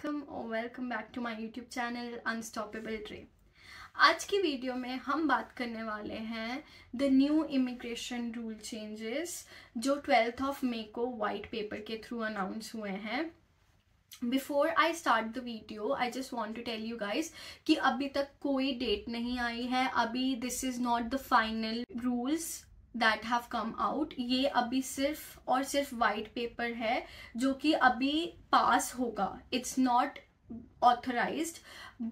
Welcome back to my YouTube channel unstoppable Tre. आज की video में हम बात करने वाले हैं the new immigration rule changes जो 12 मई को वाइट पेपर के थ्रू अनाउंस हुए हैं। Before I start the video I just want to tell you guys कि अभी तक कोई डेट नहीं आई है। अभी this is not the final rules that have come out. ये अभी सिर्फ और सिर्फ वाइट पेपर है जो कि अभी पास होगा। It's not authorised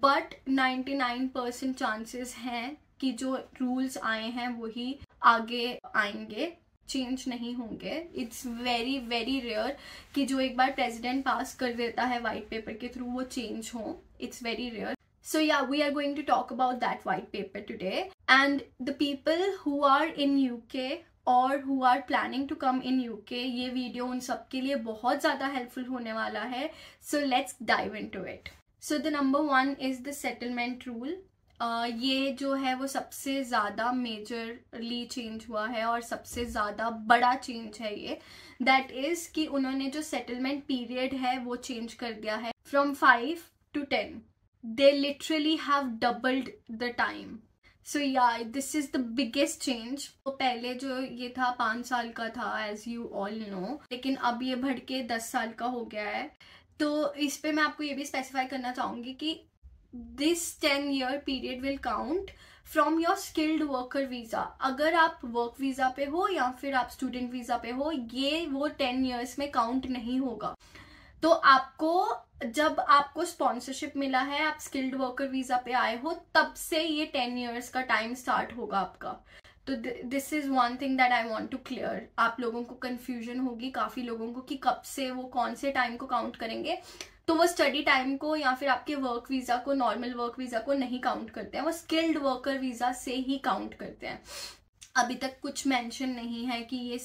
but 99% chances हैं कि जो रूल्स आए हैं वही आगे आएंगे, चेंज नहीं होंगे। इट्स वेरी वेरी रेयर कि जो एक बार प्रेसिडेंट पास कर देता है वाइट पेपर के थ्रू वो चेंज हो। It's very rare. So yeah, we are going to talk about that white paper today. And the people who are in UK or who are planning to come in UK, ये video उन सब के लिए बहुत ज़्यादा helpful होने वाला है. So let's dive into it. So the number one is the settlement rule. ये जो है वो सबसे ज़्यादा मेजरली चेंज हुआ है और सबसे ज़्यादा बड़ा चेंज है ये. दैट इज़ कि उन्होंने जो सेटलमेंट पीरियड है वो चेंज कर दिया है from 5 to 10. They literally have doubled the time. So yeah, this is the biggest change. तो पहले जो ये था 5 साल का था as you all know, लेकिन अब ये बढ़ के 10 साल का हो गया है. तो इस पे मैं आपको ये भी स्पेसिफाई करना चाहूँगी कि this 10-year period will count from your skilled worker visa. अगर आप वर्क वीज़ा पे हो या फिर आप स्टूडेंट वीज़ा पे हो, ये वो 10 years में काउंट नहीं होगा. तो आपको जब आपको स्पॉन्सरशिप मिला है, आप स्किल्ड वर्कर वीजा पे आए हो, तब से ये 10 years का टाइम स्टार्ट होगा आपका. तो this is one thing that I want to clear. आप लोगों को कंफ्यूजन होगी काफी लोगों को कि कब से वो कौन से टाइम को काउंट करेंगे. तो वो स्टडी टाइम को या फिर आपके वर्क वीजा को, नॉर्मल वर्क वीजा को नहीं काउंट करते हैं, वो स्किल्ड वर्कर वीजा से ही काउंट करते हैं. अभी तक कुछ मेंशन नहीं है कि ये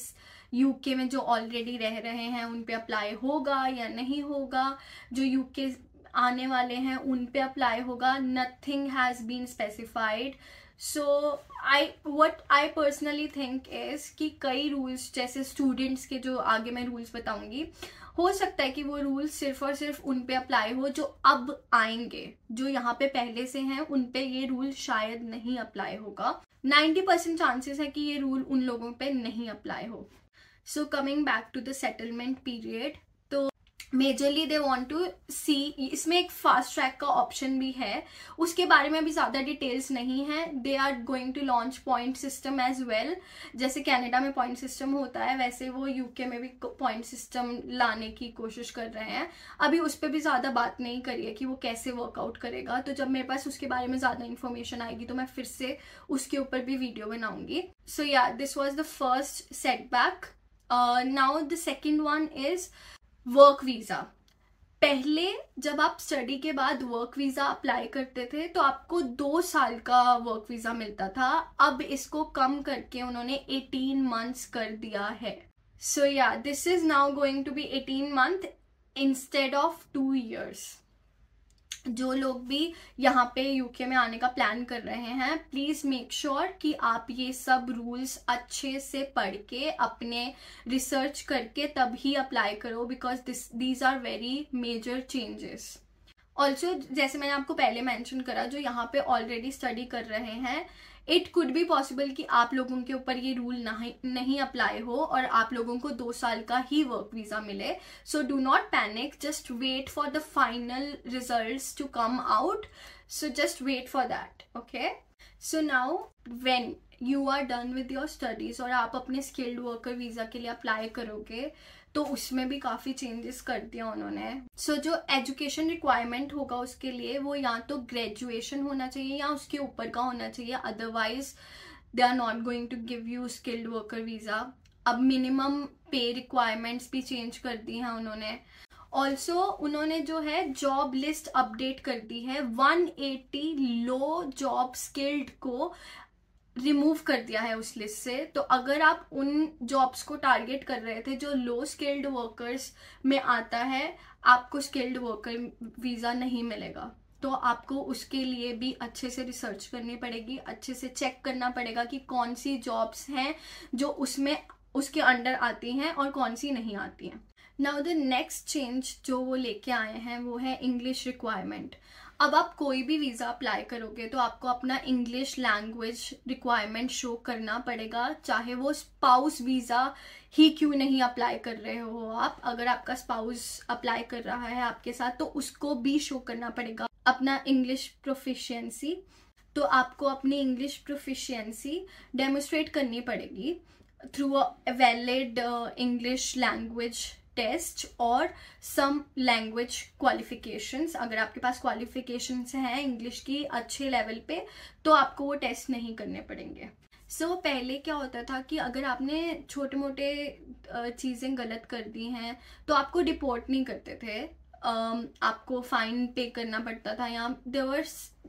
यूके में जो ऑलरेडी रह रहे हैं उन पे अप्लाई होगा या नहीं होगा, जो यूके आने वाले हैं उन पे अप्लाई होगा. Nothing has been specified. So what I personally think is कि कई रूल्स जैसे स्टूडेंट्स के जो आगे मैं रूल्स बताऊंगी, हो सकता है कि वो रूल्स सिर्फ और सिर्फ उन पे अप्लाई हो जो अब आएंगे. जो यहाँ पे पहले से हैं उन पे ये रूल शायद नहीं अप्लाई होगा. 90% चांसेस है कि ये रूल उन लोगों पे नहीं अप्लाई हो. So coming back to the settlement period, तो मेजरली दे वांट टू सी, इसमें एक फास्ट ट्रैक का ऑप्शन भी है, उसके बारे में भी ज़्यादा डिटेल्स नहीं है. They are going to launch point system as well. जैसे कनाडा में पॉइंट सिस्टम होता है वैसे वो यूके में भी पॉइंट सिस्टम लाने की कोशिश कर रहे हैं. अभी उस पर भी ज़्यादा बात नहीं करी है कि वो कैसे वर्कआउट करेगा. तो जब मेरे पास उसके बारे में ज़्यादा इन्फॉर्मेशन आएगी तो मैं फिर से उसके ऊपर भी वीडियो बनाऊंगी. सो yeah, this was the first setback. Now the second one is work visa. पहले जब आप स्टडी के बाद वर्क वीजा अप्लाई करते थे तो आपको 2 साल का वर्क वीजा मिलता था. अब इसको कम करके उन्होंने 18 months कर दिया है. So yeah, this is now going to be 18 months instead of 2 years. जो लोग भी यहाँ पे यूके में आने का प्लान कर रहे हैं, प्लीज़ मेक श्योर कि आप ये सब रूल्स अच्छे से पढ़ के अपने रिसर्च करके तभी अप्लाई करो, because these are very major changes. Also जैसे मैंने आपको पहले मेंशन करा, जो यहाँ पे ऑलरेडी स्टडी कर रहे हैं, इट कुड बी पॉसिबल कि आप लोगों के ऊपर ये रूल नहीं अप्लाई हो और आप लोगों को 2 साल का ही वर्क वीजा मिले. So do not panic, just wait for the final results to come out. So just wait for that. Okay, so now when you are done with your studies और आप अपने स्किल्ड वर्कर वीजा के लिए apply करोगे तो उसमें भी काफ़ी चेंजेस कर दिया उन्होंने. सो जो एजुकेशन रिक्वायरमेंट होगा उसके लिए वो या तो ग्रेजुएशन होना चाहिए या उसके ऊपर का होना चाहिए, otherwise they are not going to give you skilled worker visa. अब मिनिमम पे रिक्वायरमेंट्स भी चेंज कर दी हैं उन्होंने. ऑल्सो उन्होंने जो है जॉब लिस्ट अपडेट कर दी है. 180 लो जॉब स्किल्ड को रिमूव कर दिया है उस लिस्ट से. तो अगर आप उन जॉब्स को टारगेट कर रहे थे जो लो स्किल्ड वर्कर्स में आता है, आपको स्किल्ड वर्कर वीज़ा नहीं मिलेगा. तो आपको उसके लिए भी अच्छे से रिसर्च करनी पड़ेगी, अच्छे से चेक करना पड़ेगा कि कौन सी जॉब्स हैं जो उसमें उसके अंडर आती हैं और कौन सी नहीं आती हैं. नाउ द नेक्स्ट चेंज जो वो लेके आए हैं वो है इंग्लिश रिक्वायरमेंट। अब आप कोई भी वीज़ा अप्लाई करोगे तो आपको अपना इंग्लिश लैंग्वेज रिक्वायरमेंट शो करना पड़ेगा, चाहे वो स्पाउस वीज़ा ही क्यों नहीं अप्लाई कर रहे हो आप। अगर आपका स्पाउस अप्लाई कर रहा है आपके साथ तो उसको भी शो करना पड़ेगा अपना इंग्लिश प्रोफिशिएंसी। तो आपको अपनी इंग्लिश प्रोफिशिएंसी डेमोन्स्ट्रेट करनी पड़ेगी through a valid English language test और सम लैंग्वेज क्वालिफिकेशंस। अगर आपके पास क्वालिफिकेशंस हैं इंग्लिश की अच्छे लेवल पे तो आपको वो टेस्ट नहीं करने पड़ेंगे। पहले क्या होता था कि अगर आपने छोटे मोटे चीज़ें गलत कर दी हैं तो आपको डिपोर्ट नहीं करते थे, आपको फाइन पे करना पड़ता था, या there were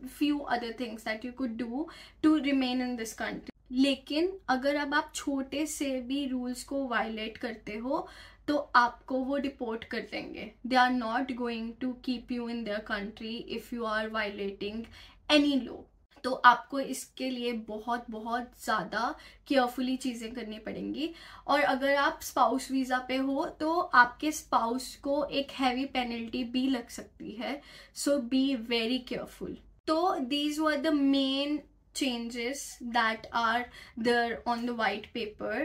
few other things that you could do to remain in this country. लेकिन अगर अब आप छोटे से भी रूल्स को वायलेट करते हो तो आपको वो डिपोर्ट कर देंगे। They are not going to keep you in their country if you are violating any law. तो आपको इसके लिए बहुत बहुत ज़्यादा केयरफुली चीज़ें करनी पड़ेंगी। और अगर आप स्पाउस वीज़ा पे हो तो आपके स्पाउस को एक हैवी पेनल्टी भी लग सकती है, सो बी वेरी केयरफुल। तो these were the main changes that are there on the white paper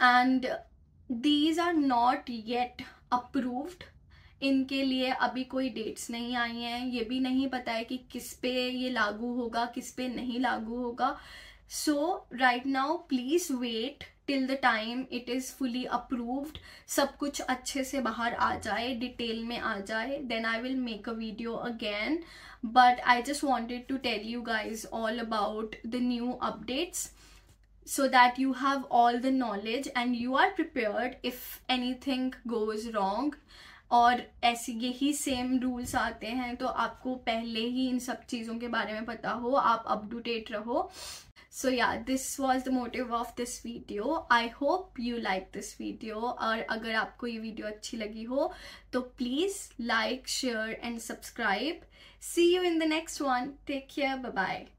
and these are not yet approved। इनके लिए अभी कोई डेट्स नहीं आई हैं, ये भी नहीं पता है कि किस पे ये लागू होगा किस पे नहीं लागू होगा। So right now please wait till the time it is fully approved, सब कुछ अच्छे से बाहर आ जाए, डिटेल में आ जाए, then I will make a video again. But I just wanted to tell you guys all about the new updates so that you have all the knowledge and you are prepared if anything goes wrong। और ऐसे यही same rules आते हैं तो आपको पहले ही इन सब चीज़ों के बारे में पता हो, आप अप टू डेट रहो। So yeah, this was the motive of this video. I hope you like this video। और अगर आपको ये वीडियो अच्छी लगी हो तो please like, share and subscribe। See you in the next one। Take care। Bye bye।